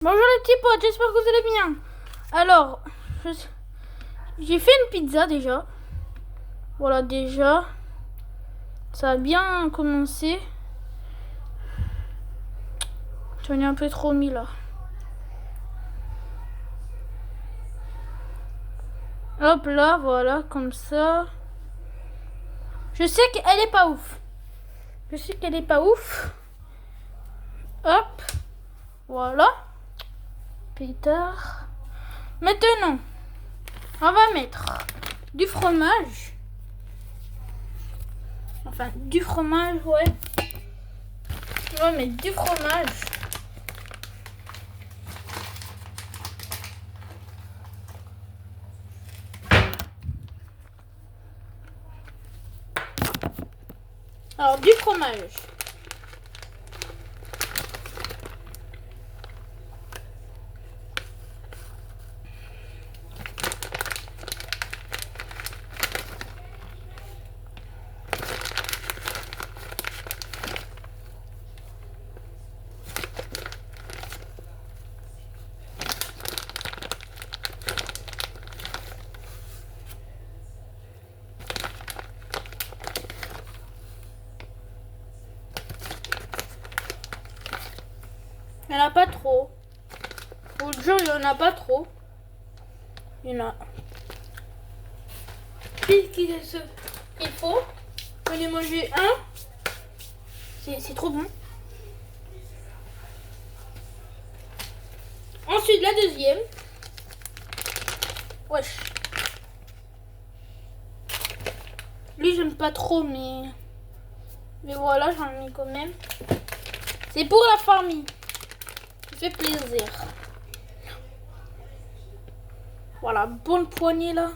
Bonjour les petits potes, j'espère que vous allez bien. Alors, j'ai fait une pizza déjà. Voilà, déjà, ça a bien commencé. J'en ai un peu trop mis là. Hop là, voilà, comme ça. Je sais qu'elle est pas ouf. Je sais qu'elle est pas ouf. Hop, voilà. Pétard. Maintenant, on va mettre du fromage. Enfin, du fromage, ouais. On va mettre du fromage. Alors, du fromage. Il n'y en a pas trop. L'autre jour, il n'y en a pas trop. Il y en a pile qu'il faut. On en manger un. C'est trop bon. Ensuite, la deuxième. Wesh. Lui, j'aime pas trop, mais voilà, j'en ai mis quand même. C'est pour la famille. Ça fait plaisir. Voilà, bonne poignée là.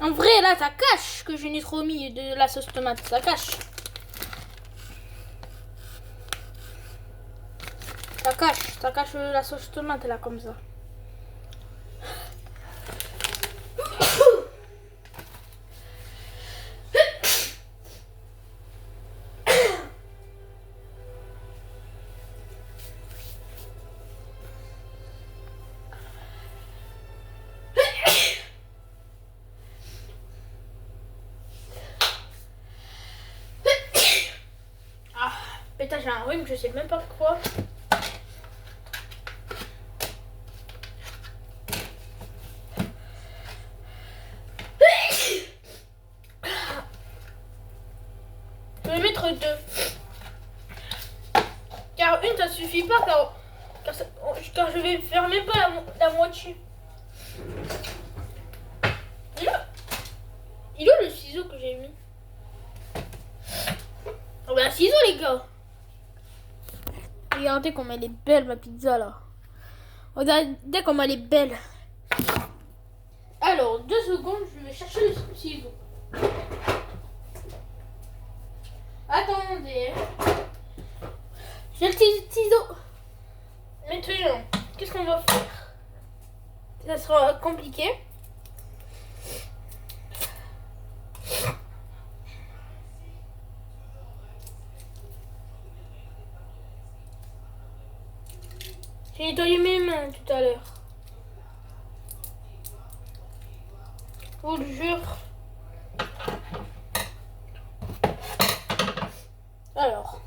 En vrai, là, ça cache que je n'ai trop mis de la sauce tomate. Ça cache. Ça cache la sauce tomate là, comme ça. Putain, j'ai un rhume, je sais même pas pourquoi. Je vais mettre deux. Car une, ça suffit pas, car je vais faire même pas la moitié. Il est où le ciseau que j'ai mis? Oh ben un ciseau les gars. Regardez comme elle est belle ma pizza là. Regardez comme elle est belle. Alors 2 secondes, je vais chercher le ciseau. Attendez. J'ai le ciseau. Maintenant, qu'est-ce qu'on va faire? Ça sera compliqué. J'ai nettoyé mes mains tout à l'heure. Je vous le jure. Alors.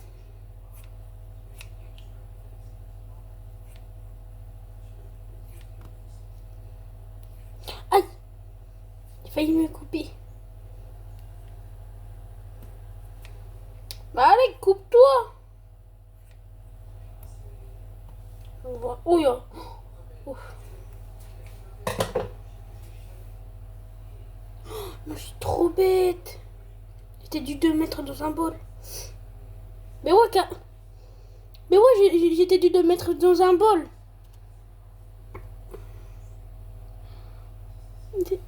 Aïe! Il a failli me couper. Bah allez, coupe-toi! Oh ya! Ouf. Non, je suis trop bête. J'étais dû de mettre dans un bol. Mais ouais, j'étais dû de mettre dans un bol.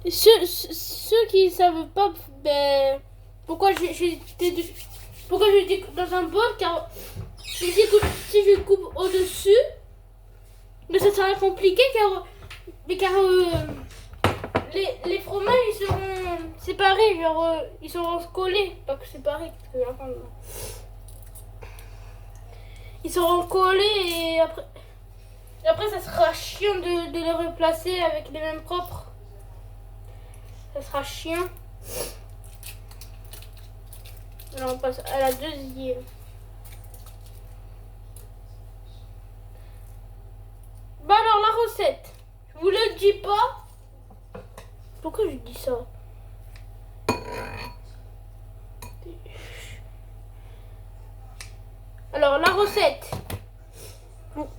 Ceux qui savent pas, ben, pourquoi j'étais dans un bol, car si je coupe au-dessus, mais ça sera compliqué car les fromages ils seront séparés, genre ils seront collés, pas que séparés. ils seront collés et après ça sera chiant de les replacer avec les mêmes propres. Ça sera chiant. Alors on passe à la deuxième. Bah alors la recette, je vous le dis pas. Pourquoi je dis ça? Alors la recette. Vous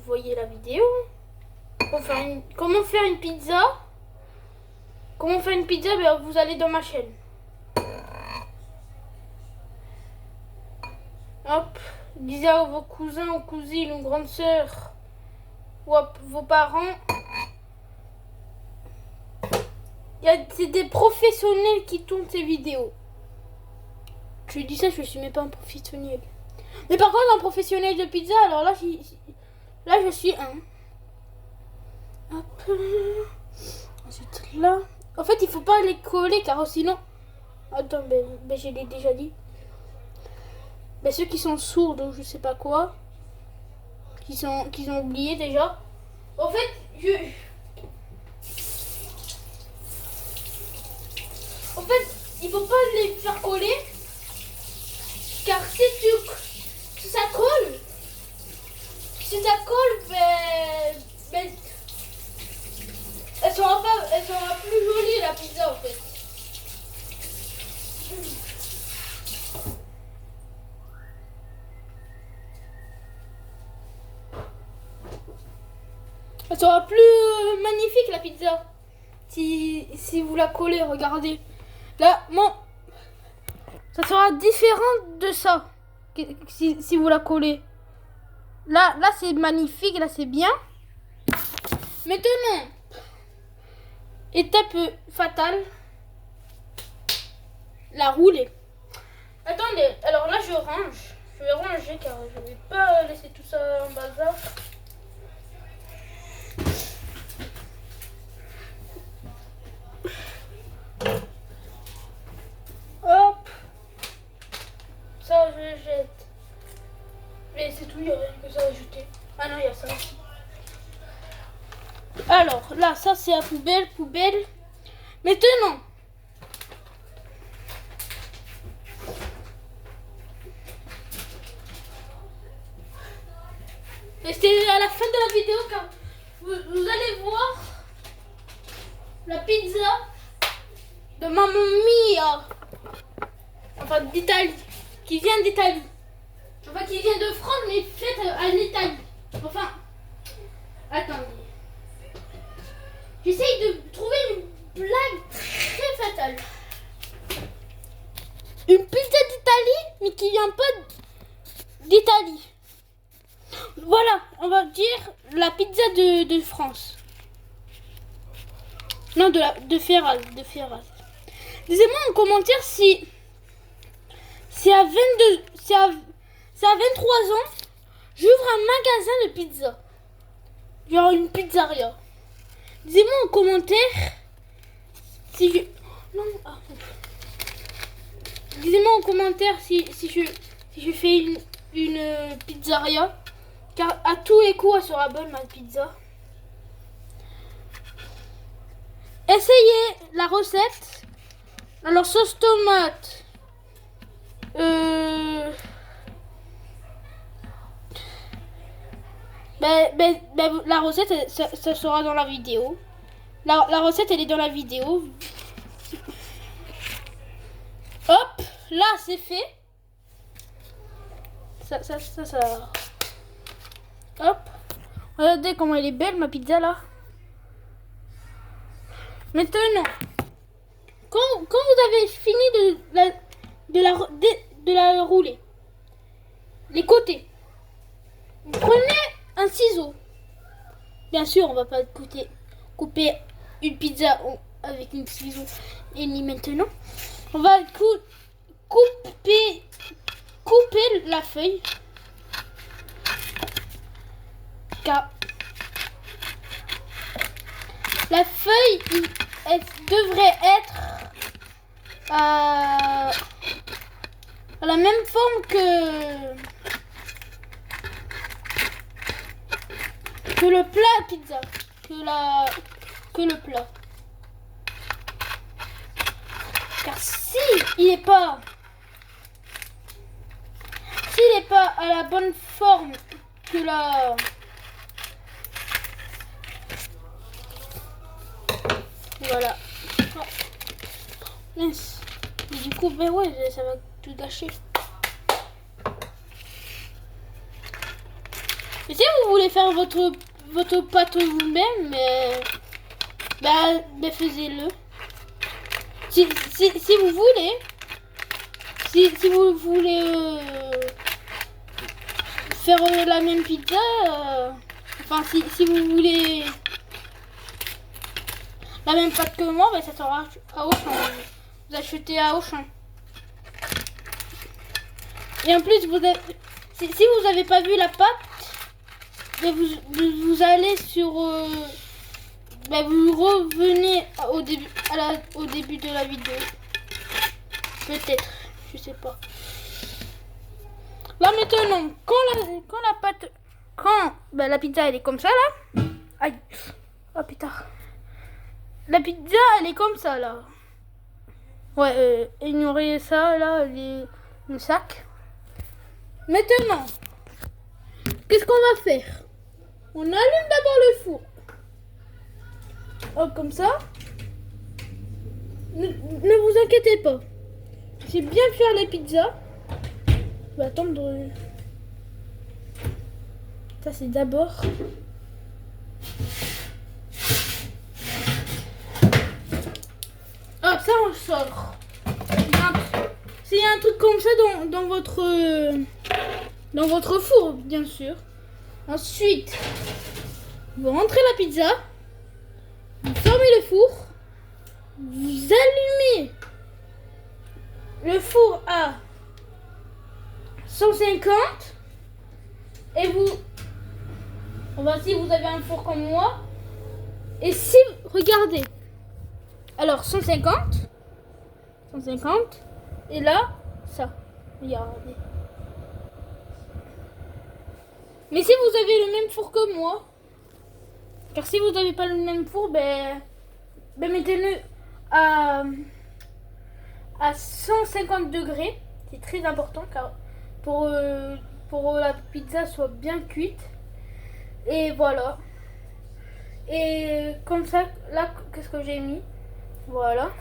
voyez la vidéo. Comment faire une pizza? Comment faire une pizza? Ben, vous allez dans ma chaîne. Hop, disez à vos cousins ou cousines ou grandes sœurs ou à vos parents. C'est des professionnels qui tournent ces vidéos. Je dis ça, je suis même pas un professionnel. Mais par contre, un professionnel de pizza, alors là, je suis un. Hop. Ensuite là. En fait, il faut pas les coller car sinon. Attends, je l'ai déjà dit. Ceux qui sont sourds, donc je sais pas quoi, qu'ils ont oublié déjà. En fait, il faut pas les faire coller, car si ça colle, elle sera plus jolie la pizza en fait. Elle sera plus magnifique la pizza si vous la collez, regardez. Là, ça sera différent de ça si vous la collez. Là c'est magnifique, là c'est bien. Maintenant, étape fatale, la rouler. Attendez, alors là je range. Je vais ranger car je vais pas laisser tout ça en bazar. Hop. Ça je jette. Mais c'est tout, il n'y a rien que ça à jeter. Ah non, il y a ça aussi. Alors là, ça c'est la poubelle. Maintenant, restez à la fin de la vidéo car vous allez voir la pizza de Mamma Mia, enfin d'Italie, qui vient d'Italie, enfin qui vient de France mais faite en Italie. Enfin, attendez, j'essaye de trouver une blague très fatale. Une pizza d'Italie mais qui vient pas d'Italie. Voilà, on va dire la pizza de France. Non, de Ferraz. Dites-moi en commentaire si à 23 ans, j'ouvre un magasin de pizza. Genre une pizzeria. Dites-moi en commentaire si je... Non, ah. Dites-moi en commentaire si je fais une pizzeria. Car à tous les coups, elle sera bonne ma pizza. Essayez la recette. Alors sauce tomate. La recette, ça sera dans la vidéo. La recette, elle est dans la vidéo. Hop, là c'est fait. Ça. Hop. Regardez comment elle est belle ma pizza là. Maintenant, quand vous avez fini de la rouler, les côtés, vous prenez un ciseau. Bien sûr, on va pas couper une pizza avec une ciseau et ni maintenant. On va couper la feuille. Car la feuille, elle devrait être a la même forme que le plat pizza, que le plat. Car si il n'est pas à la bonne forme que la voilà. Oh. Mince. Et du coup, ben ouais, ça va tout gâcher. Et si vous voulez faire votre pâte vous-même, ben faisez-le. Si vous voulez, si vous voulez faire la même pizza, enfin si vous voulez la même pâte que moi, ben ça sera à Auchan. Vous achetez à Auchan. Et en plus, si vous n'avez pas vu la pâte, ben vous allez sur... ben vous revenez au début de la vidéo. Peut-être, je sais pas. Là maintenant, quand la pizza elle est comme ça là. Aïe. Oh putain. La pizza elle est comme ça là. Ouais, ignorez ça là, le sac. Maintenant, qu'est-ce qu'on va faire? On allume d'abord le four. Oh, comme ça. Ne vous inquiétez pas. J'ai bien faire les pizzas. On va attendre. Ça c'est d'abord. Hop, ça on sort. S'il y a un truc comme ça dans votre four, bien sûr. Ensuite, vous rentrez la pizza, vous fermez le four, vous allumez le four à 150 et si vous avez un four comme moi, et si, regardez, alors 150, et là, ça, regardez. Mais si vous avez le même four que moi, car si vous n'avez pas le même four, ben mettez-le à 150 degrés. C'est très important car pour la pizza soit bien cuite. Et voilà. Et comme ça, là, qu'est-ce que j'ai mis? Voilà.